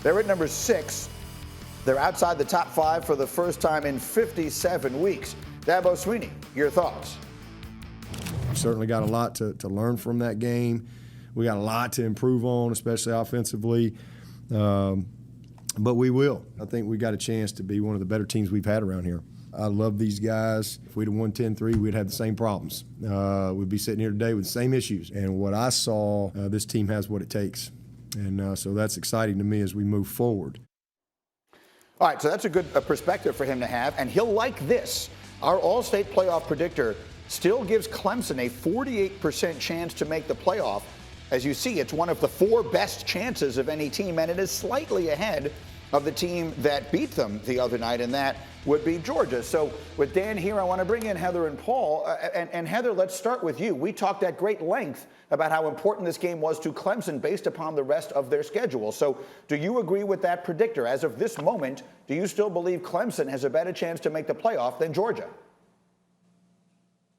They're at number 6. They're outside the top 5 for the first time in 57 weeks. Dabo Sweeney, your thoughts? We certainly got a lot to learn from that game. We got a lot to improve on, especially offensively. But we will. I think we got a chance to be one of the better teams we've had around here. I love these guys. If we'd have won 10-3, we'd have the same problems. We'd be sitting here today with the same issues. And what I saw, this team has what it takes. And so that's exciting to me as we move forward. All right, so that's a good perspective for him to have. And he'll like this. Our All-State playoff predictor still gives Clemson a 48% chance to make the playoff. As you see, it's one of the 4 best chances of any team, and it is slightly ahead of the team that beat them the other night, and that would be Georgia. So with Dan here, I want to bring in Heather and Paul. And Heather, let's start with you. We talked at great length about how important this game was to Clemson based upon the rest of their schedule. So do you agree with that predictor? As of this moment, do you still believe Clemson has a better chance to make the playoff than Georgia?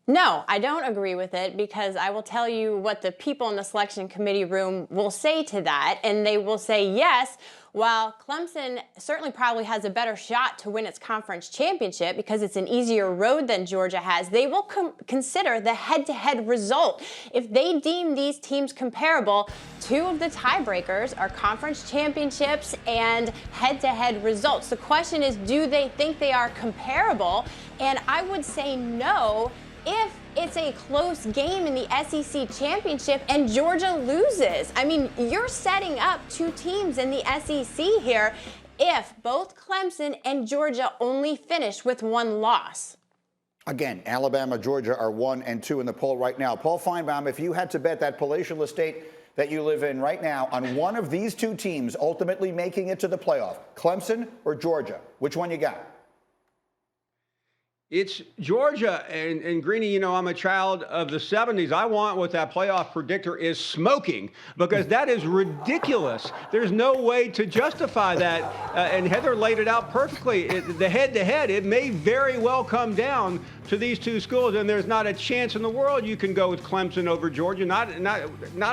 No, I don't agree with it, because I will tell you what the people in the selection committee room will say to that, and they will say yes. While Clemson certainly probably has a better shot to win its conference championship because it's an easier road than Georgia has, they will consider the head-to-head result. If they deem these teams comparable, 2 of the tiebreakers are conference championships and head-to-head results. The question is, do they think they are comparable? And I would say no if it's a close game in the SEC championship and Georgia loses. I mean, you're setting up 2 teams in the SEC here if both Clemson and Georgia only finish with 1 loss. Again, Alabama, Georgia are 1 and 2 in the poll right now. Paul Finebaum, if you had to bet that palatial estate that you live in right now on one of these 2 teams ultimately making it to the playoff, Clemson or Georgia, which one you got? It's Georgia, and Greeny, you know, I'm a child of the 70s. I want what that playoff predictor is smoking, because that is ridiculous. There's no way to justify that, and Heather laid it out perfectly. The head-to-head, it may very well come down to these 2 schools, and there's not a chance in the world you can go with Clemson over Georgia, not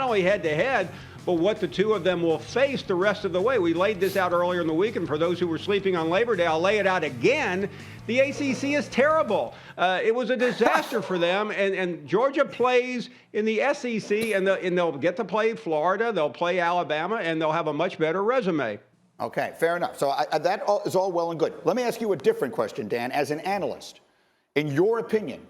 only head-to-head, but what the 2 of them will face the rest of the way. We laid this out earlier in the week, and for those who were sleeping on Labor Day, I'll lay it out again. The ACC is terrible. It was a disaster for them, and Georgia plays in the SEC, and they'll get to play Florida, they'll play Alabama, and they'll have a much better resume. Okay, fair enough. So that is all well and good. Let me ask you a different question, Dan. As an analyst, in your opinion,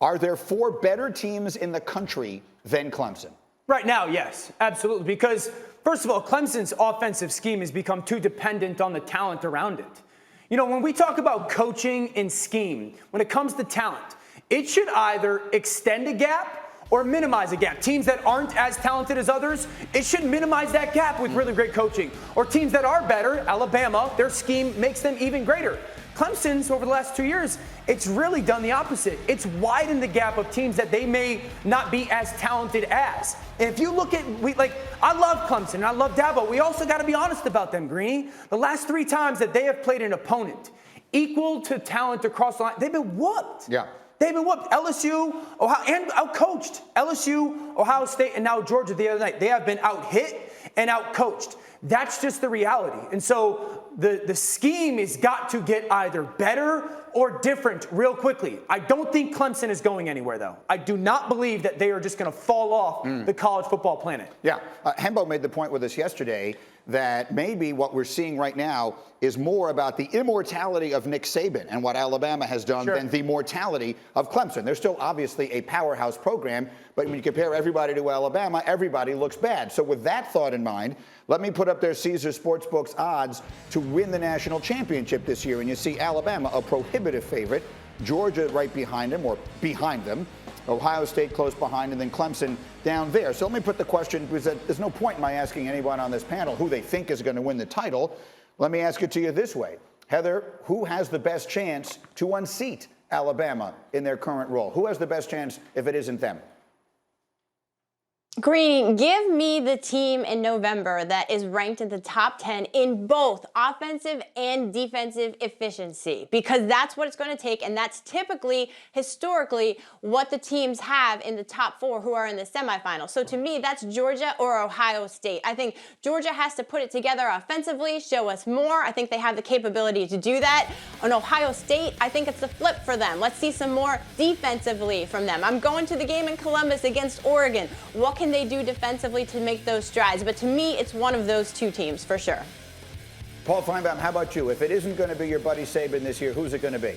are there 4 better teams in the country than Clemson? Right now, yes, absolutely. Because, first of all, Clemson's offensive scheme has become too dependent on the talent around it. You know, when we talk about coaching and scheme, when it comes to talent, it should either extend a gap or minimize a gap. Teams that aren't as talented as others, it should minimize that gap with really great coaching. Or teams that are better, Alabama, their scheme makes them even greater. Clemson's, over the last 2 years, it's really done the opposite. It's widened the gap of teams that they may not be as talented as. And if you look at, I love Clemson and I love Dabo. We also got to be honest about them, Greeny. The last 3 times that they have played an opponent equal to talent across the line, they've been whooped. Yeah. They've been whooped. LSU, Ohio, and outcoached. LSU, Ohio State, and now Georgia the other night. They have been out-hit and out-coached. That's just the reality. And so the scheme has got to get either better or different real quickly. I don't think Clemson is going anywhere, though. I do not believe that they are just going to fall off the college football planet. Yeah. Hembo made the point with us yesterday that maybe what we're seeing right now is more about the immortality of Nick Saban and what Alabama has done than the mortality of Clemson. They're still obviously a powerhouse program, but when you compare everybody to Alabama, everybody looks bad. So with that thought in mind, let me put up their Caesars Sportsbook's odds to win the national championship this year. And you see Alabama, a prohibitive favorite, Georgia right behind them, or behind them, Ohio State close behind, and then Clemson down there. So let me put the question, because there's no point in my asking anyone on this panel who they think is going to win the title. Let me ask it to you this way. Heather, who has the best chance to unseat Alabama in their current role? Who has the best chance if it isn't them? Green, give me the team in November that is ranked in the top 10 in both offensive and defensive efficiency, because that's what it's going to take, and that's typically, historically, what the teams have in the top 4 who are in the semifinals. So to me, that's Georgia or Ohio State. I think Georgia has to put it together offensively, show us more. I think they have the capability to do that. On Ohio State, I think it's the flip for them. Let's see some more defensively from them. I'm going to the game in Columbus against Oregon. What can they do defensively to make those strides? But to me, it's one of those two teams for sure. Paul Finebaum, how about you? If it isn't going to be your buddy Saban this year, who's it going to be?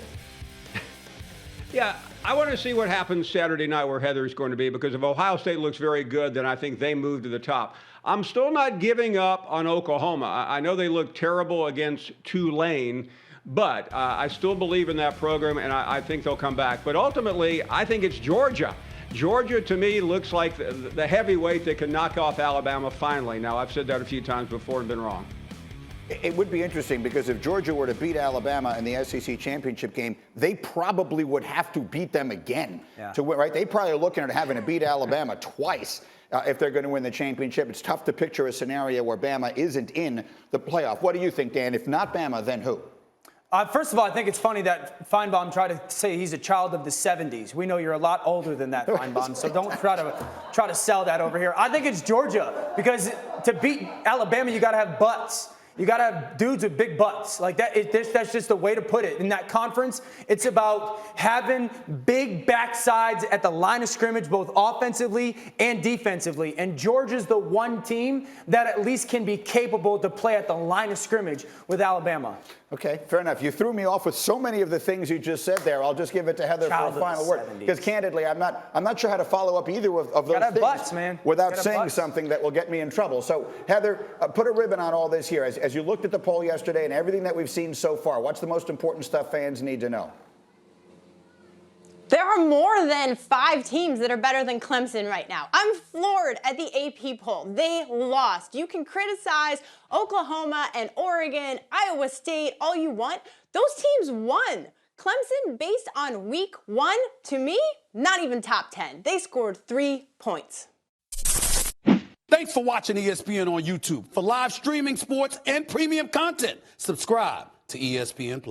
Yeah, I want to see what happens Saturday night where Heather's going to be, because if Ohio State looks very good, then I think they move to the top. I'm still not giving up on Oklahoma. I know they look terrible against Tulane, but I still believe in that program, and I think they'll come back. But ultimately, I think it's Georgia. Georgia, to me, looks like the heavyweight that can knock off Alabama finally. Now, I've said that a few times before and been wrong. It would be interesting, because if Georgia were to beat Alabama in the SEC championship game, they probably would have to beat them again to win, right? They probably are looking at having to beat Alabama twice if they're going to win the championship. It's tough to picture a scenario where Bama isn't in the playoff. What do you think, Dan? If not Bama, then who? First of all, I think it's funny that Finebaum tried to say he's a child of the 70s. We know you're a lot older than that, Finebaum, so don't try to sell that over here. I think it's Georgia, because to beat Alabama, you got to have butts. You got to have dudes with big butts. Like that's just the way to put it. In that conference, it's about having big backsides at the line of scrimmage, both offensively and defensively. And Georgia's the one team that at least can be capable to play at the line of scrimmage with Alabama. Okay, fair enough. You threw me off with so many of the things you just said there. I'll just give it to Heather for a final word. Because candidly, I'm not sure how to follow up either of those things butts, man. without saying something that will get me in trouble. So, Heather, put a ribbon on all this here. As you looked at the poll yesterday and everything that we've seen so far, what's the most important stuff fans need to know? There are more than 5 teams that are better than Clemson right now. I'm floored at the AP poll. They lost. You can criticize Oklahoma and Oregon, Iowa State, all you want. Those teams won. Clemson, based on week 1, to me, not even top 10. They scored 3 points. Thanks for watching ESPN on YouTube. For live streaming, sports, and premium content, subscribe to ESPN+.